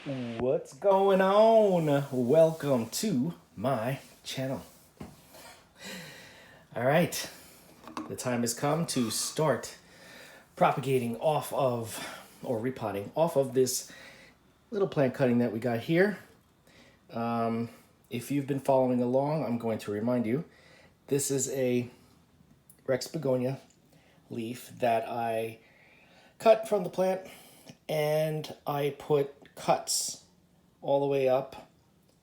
What's going on? Welcome to my channel. All right, the time has come to start propagating off of, or repotting off of this little plant cutting that we got here. If you've been following along, I'm going to remind you, this is a Rex Begonia leaf that I cut from the plant, and I put cuts all the way up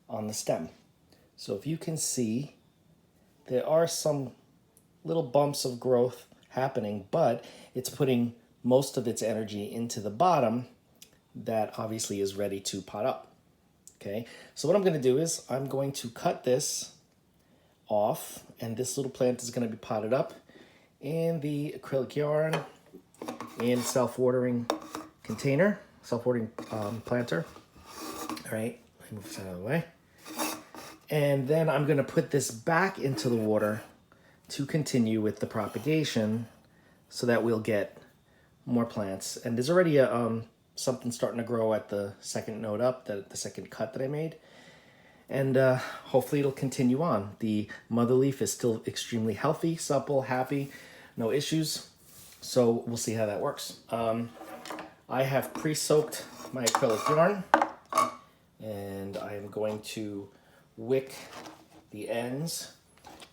on the stem. So if you can see, there are some little bumps of growth happening, but it's putting most of its energy into the bottom that obviously is ready to pot up. Okay, so what I'm going to do is I'm going to cut this off, and this little plant is going to be potted up in the acrylic yarn in self-watering container, self-watering planter. All right, let me move this out of the way. And then I'm going to put this back into the water to continue with the propagation so that we'll get more plants. And there's already a, something starting to grow at the second node up, the second cut that I made. And hopefully it'll continue on. The mother leaf is still extremely healthy, supple, happy, no issues. So we'll see how that works. I have pre-soaked my acrylic yarn, and I am going to wick the ends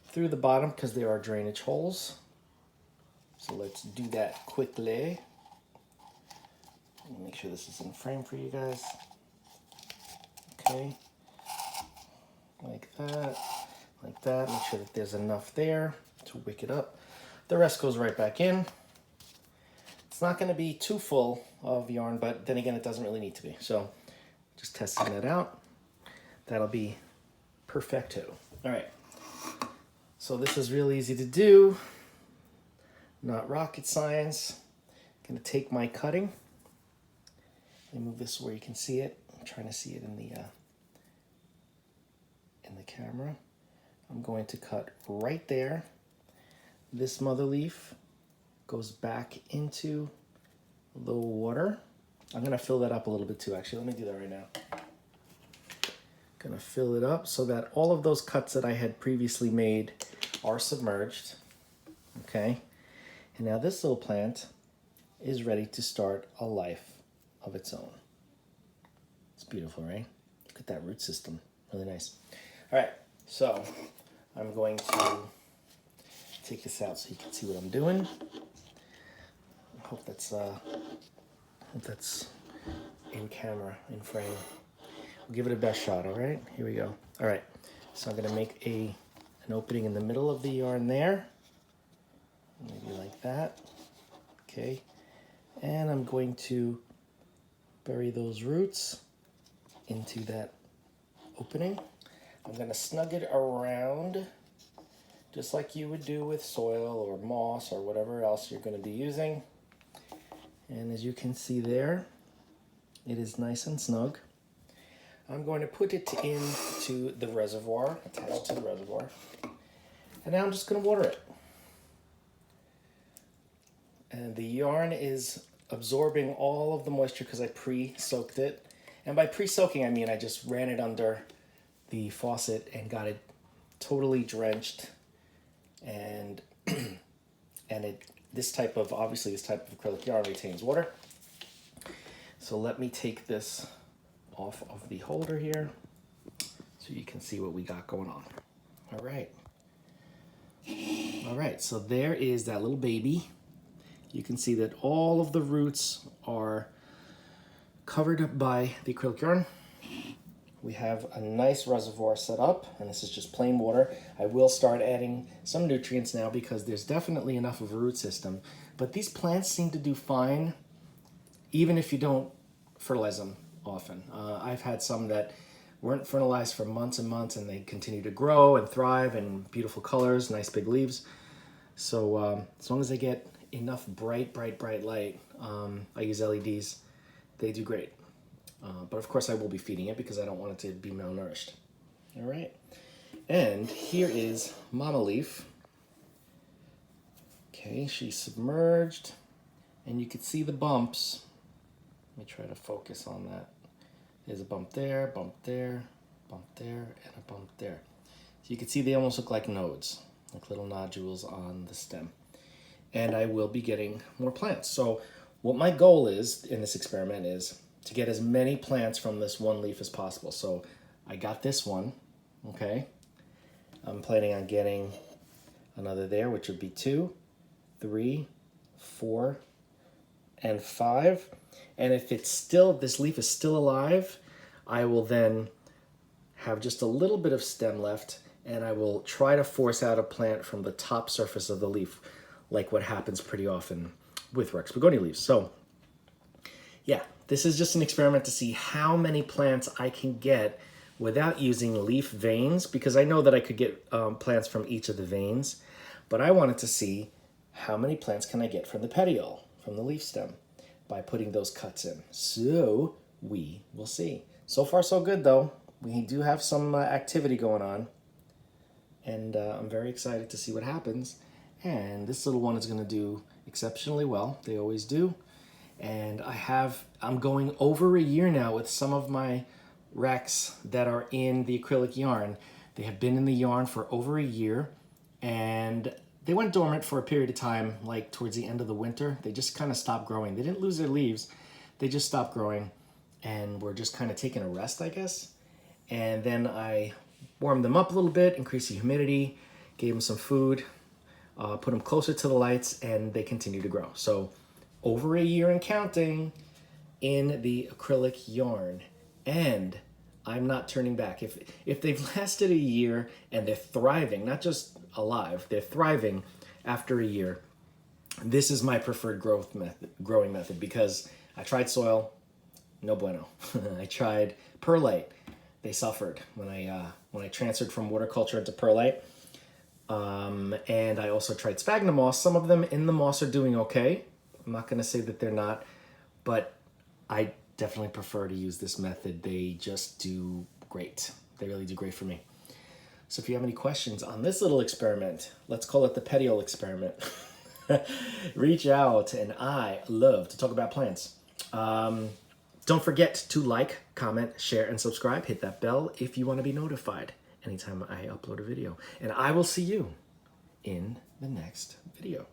through the bottom because there are drainage holes. So let's do that quickly. Make sure this is in frame for you guys. Okay, like that, like that. Make sure that there's enough there to wick it up. The rest goes right back in. It's not going to be too full of yarn, but then again, it doesn't really need to be. So just testing that out. That'll be perfecto. All right. So this is real easy to do. Not rocket science. I'm going to take my cutting. Let me move this where you can see it. I'm trying to see it in the camera. I'm going to cut right there. This mother leaf goes back into the water. I'm going to fill that up a little bit too, actually. Let me do that right now. Going to fill it up so that all of those cuts that I had previously made are submerged. Okay. And now this little plant is ready to start a life of its own. It's beautiful, right? Look at that root system. Really nice. All right. So I'm going to take this out so you can see what I'm doing. I hope that's in camera, in frame. We'll give it a best shot, all right? Here we go. All right, so I'm gonna make an opening in the middle of the yarn there. Maybe like that, okay. And I'm going to bury those roots into that opening. I'm gonna snug it around just like you would do with soil or moss or whatever else you're gonna be using. And as you can see there, it is nice and snug. I'm going to put it into the reservoir, attached to the reservoir. And now I'm just going to water it. And the yarn is absorbing all of the moisture because I pre-soaked it. And by pre-soaking, I mean I just ran it under the faucet and got it totally drenched. And this type of acrylic yarn retains water. So let me take this off of the holder here so you can see what we got going on. All right. All right, so there is that little baby. You can see that all of the roots are covered by the acrylic yarn. We have a nice reservoir set up, and this is just plain water. I will start adding some nutrients now because there's definitely enough of a root system, but these plants seem to do fine even if you don't fertilize them often. I've had some that weren't fertilized for months and months, and they continue to grow and thrive and beautiful colors, nice big leaves. So as long as they get enough bright light, I use LEDs, they do great. But of course I will be feeding it because I don't want it to be malnourished. All right. And here is Mama Leaf. Okay, she's submerged, and you can see the bumps. Let me try to focus on that There's a bump there, bump there, bump there, and a bump there. So you can see they almost look like nodes, like little nodules on the stem. And I will be getting more plants. So what my goal is in this experiment is to get as many plants from this one leaf as possible. So I got this one, okay? I'm planning on getting another there, which would be 2, 3, 4, and 5. And if it's still, this leaf is still alive, I will then have just a little bit of stem left, and I will try to force out a plant from the top surface of the leaf, like what happens pretty often with Rex begonia leaves. So yeah, this is just an experiment to see how many plants I can get without using leaf veins, because I know that I could get plants from each of the veins, but I wanted to see how many plants can I get from the petiole, from the leaf stem, by putting those cuts in. So we will see. So far so good though. We do have some activity going on, and I'm very excited to see what happens. And this little one is going to do exceptionally well. They always do. And I'm going over a year now with some of my Rex that are in the acrylic yarn. They have been in the yarn for over a year, and they went dormant for a period of time, like towards the end of the winter. They just kind of stopped growing. They didn't lose their leaves. They just stopped growing, and were just kind of taking a rest, I guess. And then I warmed them up a little bit, increased the humidity, gave them some food, put them closer to the lights, and they continue to grow. So over a year and counting in the acrylic yarn, and I'm not turning back. If they've lasted a year and they're thriving, not just alive, they're thriving after a year, this is my preferred growing method, because I tried soil, no bueno. I tried perlite. They suffered when I transferred from water culture into perlite. And I also tried sphagnum moss. Some of them in the moss are doing okay. I'm not going to say that they're not, but I definitely prefer to use this method. They just do great. They really do great for me. So if you have any questions on this little experiment, let's call it the petiole experiment. Reach out, and I love to talk about plants. Don't forget to like, comment, share, and subscribe. Hit that bell if you want to be notified anytime I upload a video. And I will see you in the next video.